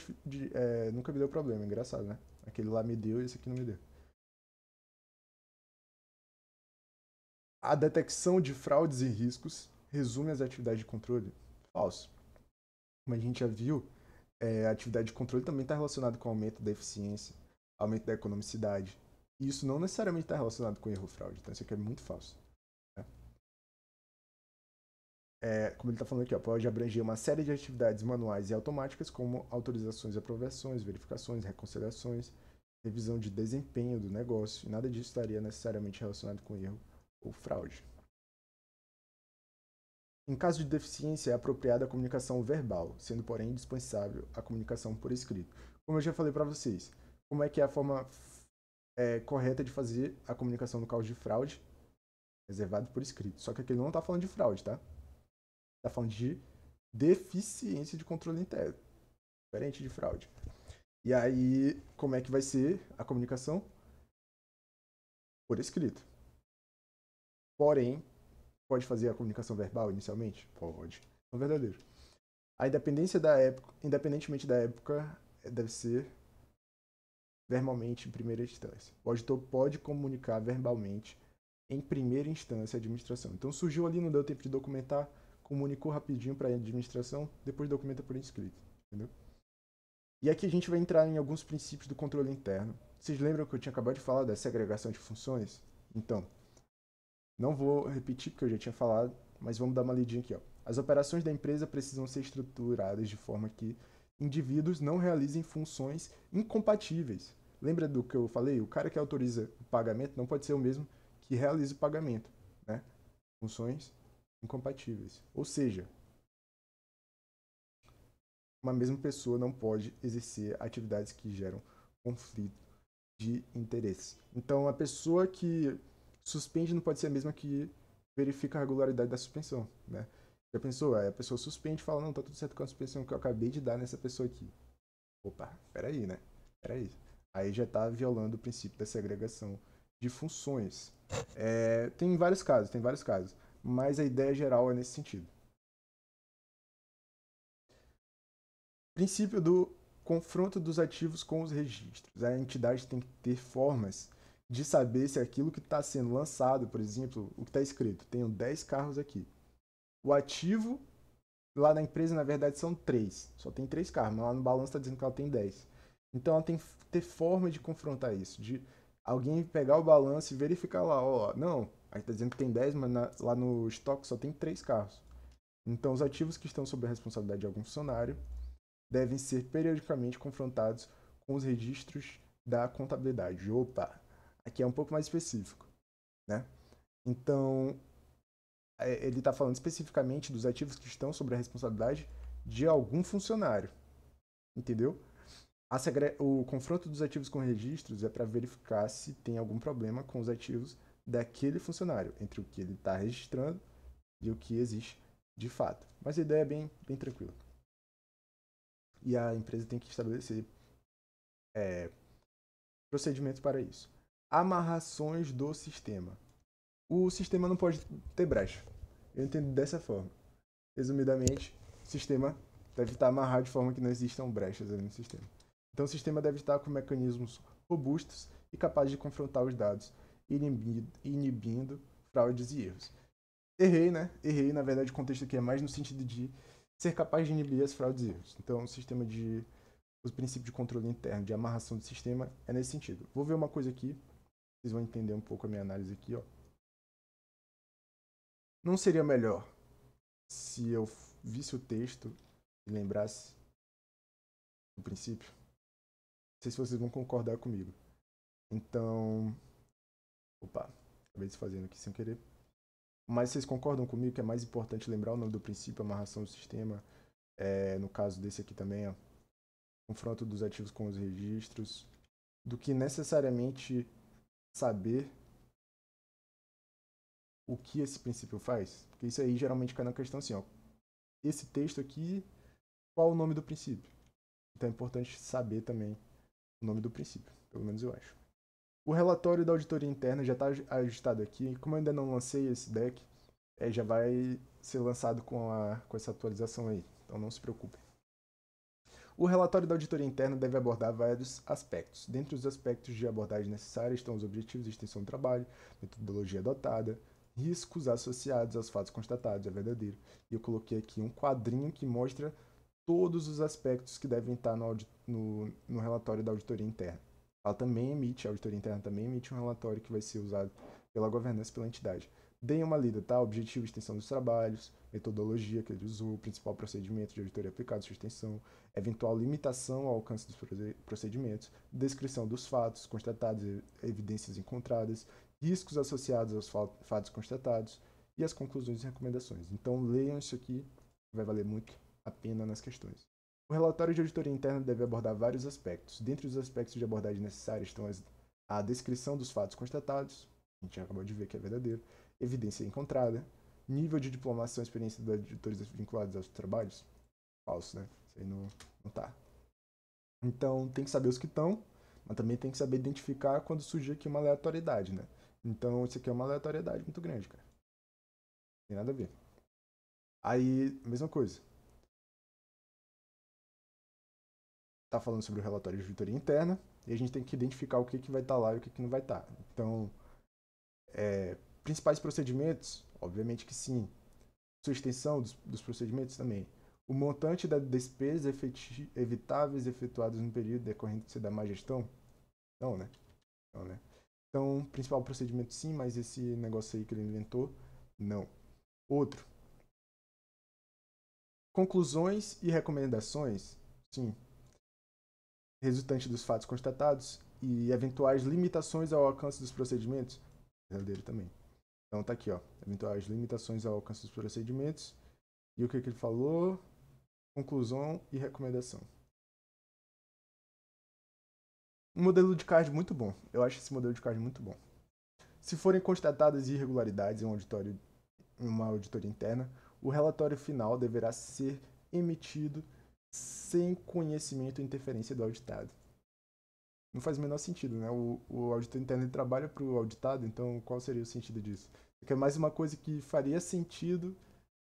nunca me deu problema, engraçado, né? Aquele lá me deu e esse aqui não me deu. A detecção de fraudes e riscos resume as atividades de controle? Falso. Como a gente já viu, a atividade de controle também está relacionada com o aumento da eficiência, aumento da economicidade. E isso não necessariamente está relacionado com erro ou fraude, então isso aqui é muito falso. Né? Como ele está falando aqui, ó, pode abranger uma série de atividades manuais e automáticas, como autorizações e aprovações, verificações, reconciliações, revisão de desempenho do negócio, e nada disso estaria necessariamente relacionado com erro ou fraude. Em caso de deficiência, é apropriada a comunicação verbal, sendo, porém, indispensável a comunicação por escrito. Como eu já falei para vocês, como é que é a forma correta de fazer a comunicação no caso de fraude? Reservado por escrito. Só que aqui ele não está falando de fraude, tá? Está falando de deficiência de controle interno. Diferente de fraude. E aí, como é que vai ser a comunicação? Por escrito. Porém, pode fazer a comunicação verbal inicialmente? Pode. São verdadeiros. A independência da época, independentemente da época, deve ser verbalmente em primeira instância. O auditor pode comunicar verbalmente em primeira instância à administração. Então surgiu ali, não deu tempo de documentar, comunicou rapidinho para a administração, depois documenta por escrito. Entendeu? E aqui a gente vai entrar em alguns princípios do controle interno. Vocês lembram que eu tinha acabado de falar da segregação de funções? Então, não vou repetir porque eu já tinha falado, mas vamos dar uma lidinha aqui. Ó. As operações da empresa precisam ser estruturadas de forma que indivíduos não realizem funções incompatíveis. Lembra do que eu falei? O cara que autoriza o pagamento não pode ser o mesmo que realiza o pagamento. Né? Funções incompatíveis. Ou seja, uma mesma pessoa não pode exercer atividades que geram conflito de interesse. Então, a pessoa que suspende não pode ser a mesma que verifica a regularidade da suspensão, né? Já pensou? Aí a pessoa suspende e fala, não, tá tudo certo com a suspensão que eu acabei de dar nessa pessoa aqui. Opa, peraí, né? Peraí. Aí já tá violando o princípio da segregação de funções. Tem vários casos, mas a ideia geral é nesse sentido. Princípio do confronto dos ativos com os registros. A entidade tem que ter formas de saber se aquilo que está sendo lançado, por exemplo, o que está escrito, tenho 10 carros aqui. O ativo lá na empresa, na verdade, são 3. Só tem 3 carros, mas lá no balanço está dizendo que ela tem 10. Então ela tem que ter forma de confrontar isso, de alguém pegar o balanço e verificar lá, ó, não, aí está dizendo que tem 10, mas lá no estoque só tem 3 carros. Então os ativos que estão sob a responsabilidade de algum funcionário devem ser periodicamente confrontados com os registros da contabilidade. Opa, aqui é um pouco mais específico, né? Então, ele está falando especificamente dos ativos que estão sob a responsabilidade de algum funcionário, entendeu? O confronto dos ativos com registros é para verificar se tem algum problema com os ativos daquele funcionário, entre o que ele está registrando e o que existe de fato. Mas a ideia é bem tranquila. E a empresa tem que estabelecer procedimentos para isso. Amarrações do sistema. O sistema não pode ter brecha. Eu entendo dessa forma. Resumidamente, o sistema deve estar amarrado de forma que não existam brechas ali no sistema. Então, o sistema deve estar com mecanismos robustos e capazes de confrontar os dados, inibindo fraudes e erros. Errei, né? Errei, na verdade, o contexto aqui é mais no sentido de ser capaz de inibir as fraudes e erros. Então, o sistema de os princípios de controle interno, de amarração do sistema, é nesse sentido. Vou ver uma coisa aqui, vocês vão entender um pouco a minha análise aqui, ó. Não seria melhor se eu visse o texto e lembrasse do princípio? Não sei se vocês vão concordar comigo. Então, opa, acabei desfazendo aqui sem querer. Mas vocês concordam comigo que é mais importante lembrar o nome do princípio, amarração do sistema, no caso desse aqui também, ó, confronto dos ativos com os registros, do que necessariamente saber o que esse princípio faz? Porque isso aí geralmente cai na questão assim, ó. Esse texto aqui, qual o nome do princípio? Então é importante saber também o nome do princípio, pelo menos eu acho. O relatório da auditoria interna já está ajustado aqui. Como eu ainda não lancei esse deck, já vai ser lançado com essa atualização aí. Então não se preocupe. O relatório da auditoria interna deve abordar vários aspectos. Dentre os aspectos de abordagem necessários estão os objetivos de extensão do trabalho, metodologia adotada, riscos associados aos fatos constatados, é verdadeiro. E eu coloquei aqui um quadrinho que mostra todos os aspectos que devem estar no relatório da auditoria interna. A auditoria interna também emite um relatório que vai ser usado pela governança pela entidade. Deem uma lida, tá? Objetivo e extensão dos trabalhos, metodologia que ele usou, principal procedimento de auditoria aplicado, sua extensão, eventual limitação ao alcance dos procedimentos, descrição dos fatos constatados e evidências encontradas, riscos associados aos fatos constatados e as conclusões e recomendações. Então leiam isso aqui, vai valer muito a pena nas questões. O relatório de auditoria interna deve abordar vários aspectos. Dentre os aspectos de abordagem necessários estão a descrição dos fatos constatados, a gente acabou de ver que é verdadeiro, evidência encontrada, nível de diplomação e experiência dos auditores vinculados aos trabalhos, falso, né? Isso aí não tá. Então tem que saber os que estão, mas também tem que saber identificar quando surgir aqui uma aleatoriedade, né? Então isso aqui é uma aleatoriedade muito grande, cara. Não tem nada a ver. Aí, mesma coisa. Tá falando sobre o relatório de auditoria interna, e a gente tem que identificar o que vai estar lá e o que não vai estar. Então, principais procedimentos, obviamente que sim. Sua extensão dos procedimentos também. O montante da despesa evitáveis efetuadas no período decorrente da má gestão? Não, né? Não, né? Então, principal procedimento sim, mas esse negócio aí que ele inventou, não. Outro. Conclusões e recomendações? Sim. Resultante dos fatos constatados e eventuais limitações ao alcance dos procedimentos? Verdadeiro também. Então tá aqui, ó. Eventuais limitações ao alcance dos procedimentos. E o que ele falou? Conclusão e recomendação. Um modelo de card muito bom. Eu acho esse modelo de card muito bom. Se forem constatadas irregularidades em uma auditoria interna, o relatório final deverá ser emitido sem conhecimento ou interferência do auditado. Não faz o menor sentido, né? O auditor interno trabalha para o auditado, então qual seria o sentido disso? Porque é mais uma coisa que faria sentido,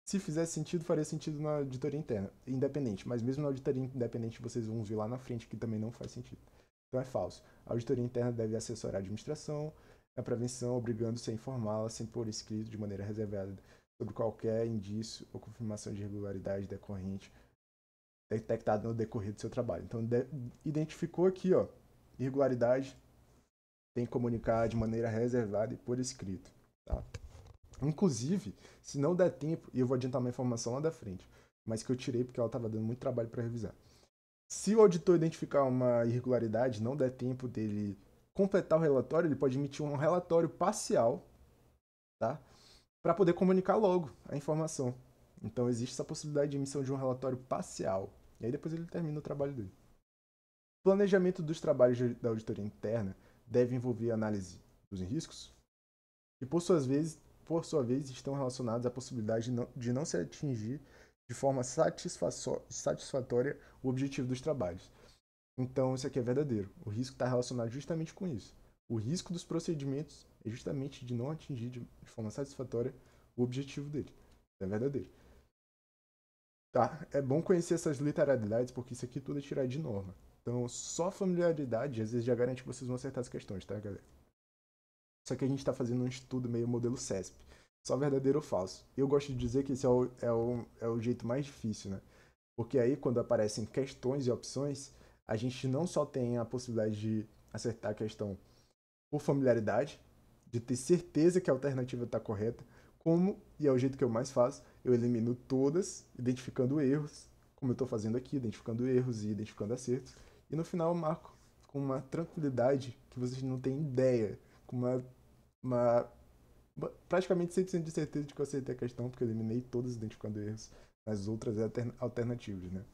se fizesse sentido, faria sentido na auditoria interna, independente. Mas mesmo na auditoria independente, vocês vão ver lá na frente que também não faz sentido. Então é falso. A auditoria interna deve assessorar a administração na prevenção, obrigando-se a informá-la sem por escrito, de maneira reservada, sobre qualquer indício ou confirmação de irregularidade decorrente detectado no decorrer do seu trabalho. Então, identificou aqui, ó, irregularidade, tem que comunicar de maneira reservada e por escrito, tá? Inclusive, se não der tempo, e eu vou adiantar uma informação lá da frente, mas que eu tirei porque ela estava dando muito trabalho para revisar. Se o auditor identificar uma irregularidade, não der tempo dele completar o relatório, ele pode emitir um relatório parcial, tá? Para poder comunicar logo a informação. Então existe essa possibilidade de emissão de um relatório parcial. E aí depois ele termina o trabalho dele. O planejamento dos trabalhos da auditoria interna deve envolver análise dos riscos, que por sua vez estão relacionados à possibilidade de não se atingir de forma satisfatória o objetivo dos trabalhos. Então, isso aqui é verdadeiro. O risco está relacionado justamente com isso. O risco dos procedimentos é justamente de não atingir de forma satisfatória o objetivo dele. Isso é verdadeiro. Tá, é bom conhecer essas literalidades, porque isso aqui tudo é tirado de norma. Então, só familiaridade, às vezes, já garante que vocês vão acertar as questões, tá, galera? Só que a gente está fazendo um estudo meio modelo CESP. Só verdadeiro ou falso. Eu gosto de dizer que esse é o jeito mais difícil, né? Porque aí, quando aparecem questões e opções, a gente não só tem a possibilidade de acertar a questão por familiaridade, de ter certeza que a alternativa está correta, como, e é o jeito que eu mais faço, eu elimino todas, identificando erros, como eu estou fazendo aqui, identificando erros e identificando acertos, e no final eu marco com uma tranquilidade que vocês não têm ideia, com uma praticamente 100% de certeza de que eu acertei a questão, porque eu eliminei todas identificando erros nas outras alternativas, né?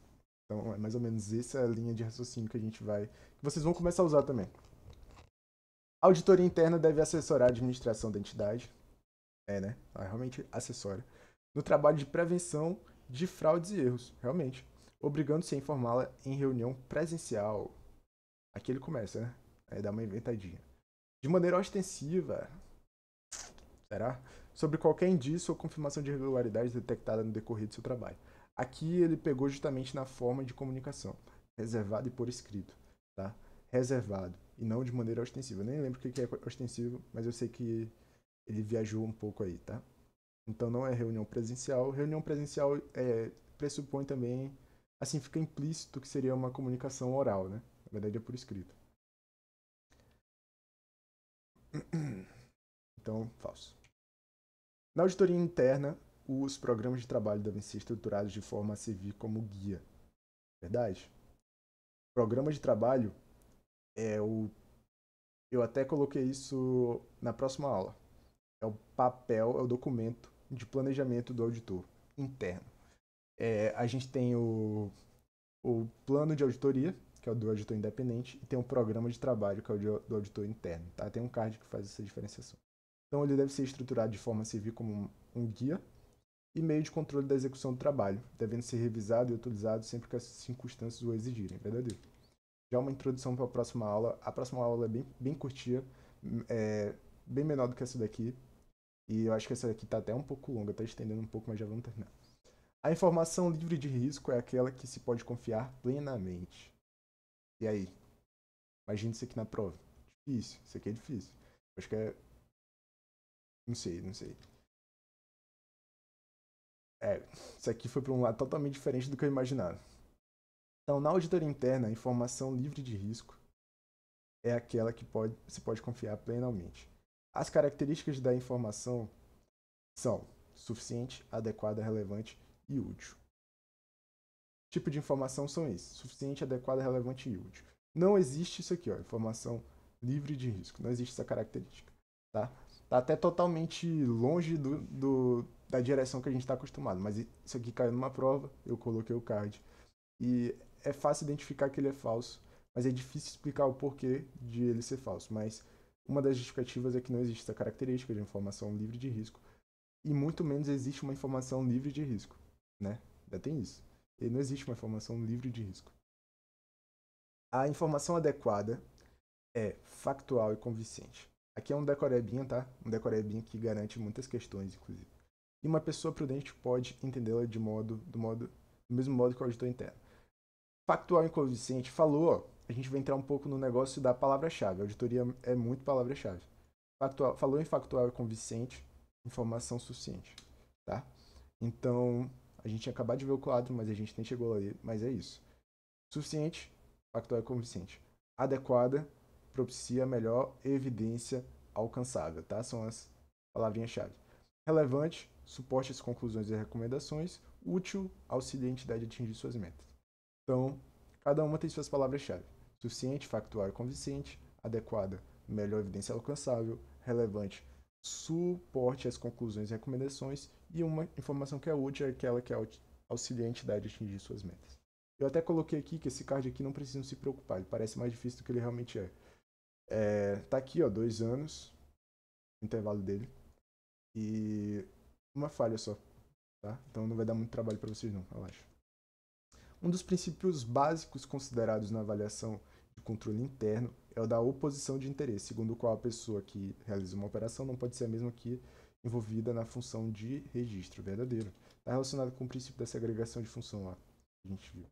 Então é mais ou menos essa linha de raciocínio que a gente vai, que vocês vão começar a usar também. A auditoria interna deve assessorar a administração da entidade, né? Ela realmente assessora, no trabalho de prevenção de fraudes e erros, realmente, obrigando-se a informá-la em reunião presencial. Aqui ele começa, né? Aí dá uma inventadinha. De maneira ostensiva, será? Sobre qualquer indício ou confirmação de irregularidade detectada no decorrer do seu trabalho. Aqui ele pegou justamente na forma de comunicação. reservado e por escrito, tá? Reservado e não de maneira ostensiva. Eu nem lembro o que é ostensivo, mas eu sei que ele viajou um pouco aí, tá? Então não é reunião presencial. Reunião presencial pressupõe também, assim fica implícito que seria uma comunicação oral, né? Na verdade é por escrito. Então, falso. Na auditoria interna, os programas de trabalho devem ser estruturados de forma a servir como guia. Verdade? Programa de trabalho é o. Eu até coloquei isso na próxima aula. É o papel, é o documento de planejamento do auditor interno. A gente tem o plano de auditoria, que é o do auditor independente, e tem o programa de trabalho, que é o do auditor interno. Tá? Tem um card que faz essa diferenciação. Então, ele deve ser estruturado de forma a servir como um guia e meio de controle da execução do trabalho, devendo ser revisado e utilizado sempre que as circunstâncias o exigirem. Verdadeiro. Já uma introdução para a próxima aula. A próxima aula é bem curtinha, bem menor do que essa daqui. E eu acho que essa daqui está até um pouco longa, está estendendo um pouco, mas já vamos terminar. A informação livre de risco é aquela que se pode confiar plenamente. E aí? Imagina isso aqui na prova. Difícil. Isso aqui é difícil. Acho que é. Não sei, não sei. Isso aqui foi para um lado totalmente diferente do que eu imaginava. Então, na auditoria interna, a informação livre de risco é aquela que se pode confiar plenamente. As características da informação são suficiente, adequada, relevante e útil. Tipo de informação são esses: suficiente, adequada, relevante e útil. Não existe isso aqui, ó, informação livre de risco. Não existe essa característica, tá? Tá até totalmente longe da direção que a gente está acostumado. Mas isso aqui caiu numa prova, eu coloquei o card. E é fácil identificar que ele é falso, mas é difícil explicar o porquê de ele ser falso. Mas uma das justificativas é que não existe essa característica de informação livre de risco. E muito menos existe uma informação livre de risco, né? Ainda tem isso. E não existe uma informação livre de risco. A informação adequada é factual e convincente. Aqui é um decorebinho, tá? Um decorebinho que garante muitas questões, inclusive. E uma pessoa prudente pode entendê-la do mesmo modo que o auditor interno. Factual e convincente, falou, ó, a gente vai entrar um pouco no negócio da palavra-chave. A auditoria é muito palavra-chave. Falou em factual e convincente, informação suficiente, tá? Então, a gente tinha acabado de ver o quadro, mas a gente nem chegou ali, mas é isso. Suficiente, factual e convincente. Adequada, propicia melhor evidência alcançável, tá? São as palavrinhas-chave. Relevante, suporte as conclusões e recomendações. Útil, auxilia a entidade a atingir suas metas. Então, cada uma tem suas palavras-chave. Suficiente, factual e convincente. Adequada, melhor evidência alcançável. Relevante, suporte às conclusões e recomendações. E uma informação que é útil é aquela que auxilia a entidade a atingir suas metas. Eu até coloquei aqui que esse card aqui não precisam se preocupar, ele parece mais difícil do que ele realmente é. Tá aqui, ó, 2 anos, o intervalo dele, e uma falha só, tá? Então não vai dar muito trabalho para vocês não, relaxa. Um dos princípios básicos considerados na avaliação de controle interno é o da oposição de interesse, segundo o qual a pessoa que realiza uma operação não pode ser a mesma que envolvida na função de registro. Verdadeiro. Está relacionado com o princípio da segregação de função lá, que a gente viu.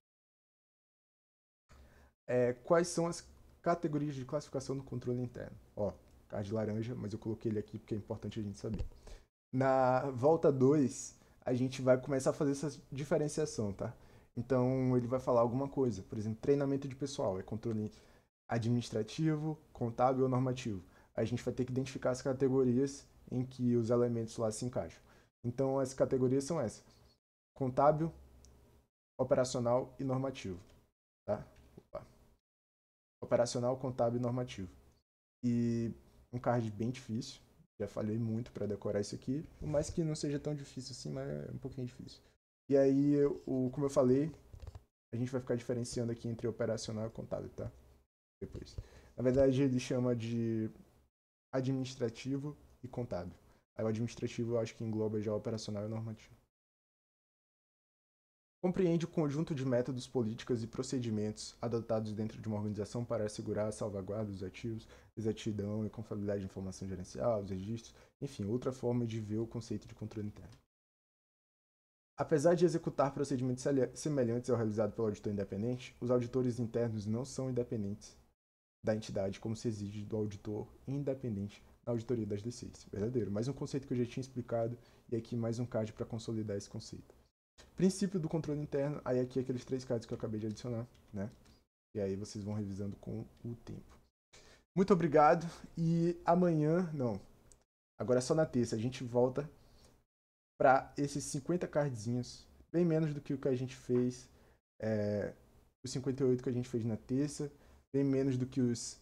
Quais são as categorias de classificação do controle interno? Ó, card laranja, mas eu coloquei ele aqui porque é importante a gente saber. Na volta 2, a gente vai começar a fazer essa diferenciação, tá? Então, ele vai falar alguma coisa. Por exemplo, treinamento de pessoal. É controle administrativo, contábil ou normativo. A gente vai ter que identificar as categorias em que os elementos lá se encaixam. Então, as categorias são essas: contábil, operacional e normativo, tá? Opa. Operacional, contábil e normativo. E um card bem difícil. Já falei muito para decorar isso aqui, por mais que não seja tão difícil assim, mas é um pouquinho difícil. E aí, como eu falei, a gente vai ficar diferenciando aqui entre operacional e contábil, tá? Depois. Na verdade, ele chama de administrativo e contábil. Aí o administrativo eu acho que engloba já o operacional e o normativo. Compreende o conjunto de métodos, políticas e procedimentos adotados dentro de uma organização para assegurar a salvaguarda dos ativos, exatidão e confiabilidade de informação gerencial, dos registros, enfim, outra forma de ver o conceito de controle interno. Apesar de executar procedimentos semelhantes ao realizado pelo auditor independente, os auditores internos não são independentes da entidade, como se exige do auditor independente na auditoria das DCs. Verdadeiro. Mais um conceito que eu já tinha explicado, e aqui mais um card para consolidar esse conceito. Princípio do controle interno, aí aqui aqueles 3 cards que eu acabei de adicionar, né? E aí vocês vão revisando com o tempo. Muito obrigado, e amanhã, não, agora é só na terça, a gente volta para esses 50 cardzinhos, bem menos do que o que a gente fez, os 58 que a gente fez na terça, bem menos do que os...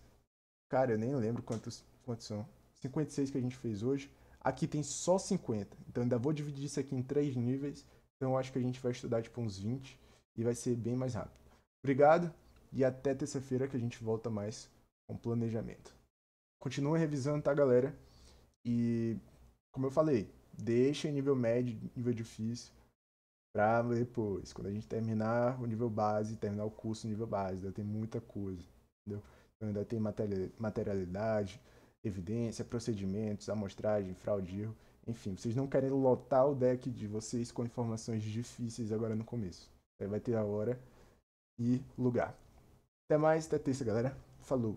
Cara, eu nem lembro quantos são. 56 que a gente fez hoje. Aqui tem só 50. Então ainda vou dividir isso aqui em 3 níveis. Então eu acho que a gente vai estudar tipo uns 20 e vai ser bem mais rápido. Obrigado e até terça-feira que a gente volta mais com planejamento. Continua revisando, tá, galera? E como eu falei, deixa nível médio, nível difícil pra depois, quando a gente terminar o nível base, terminar o curso nível base, ainda tem muita coisa, entendeu? Então ainda tem materialidade, evidência, procedimentos, amostragem, fraude, erro, enfim, vocês não querem lotar o deck de vocês com informações difíceis agora no começo. Aí vai ter a hora e lugar. Até mais, até terça, galera. Falou!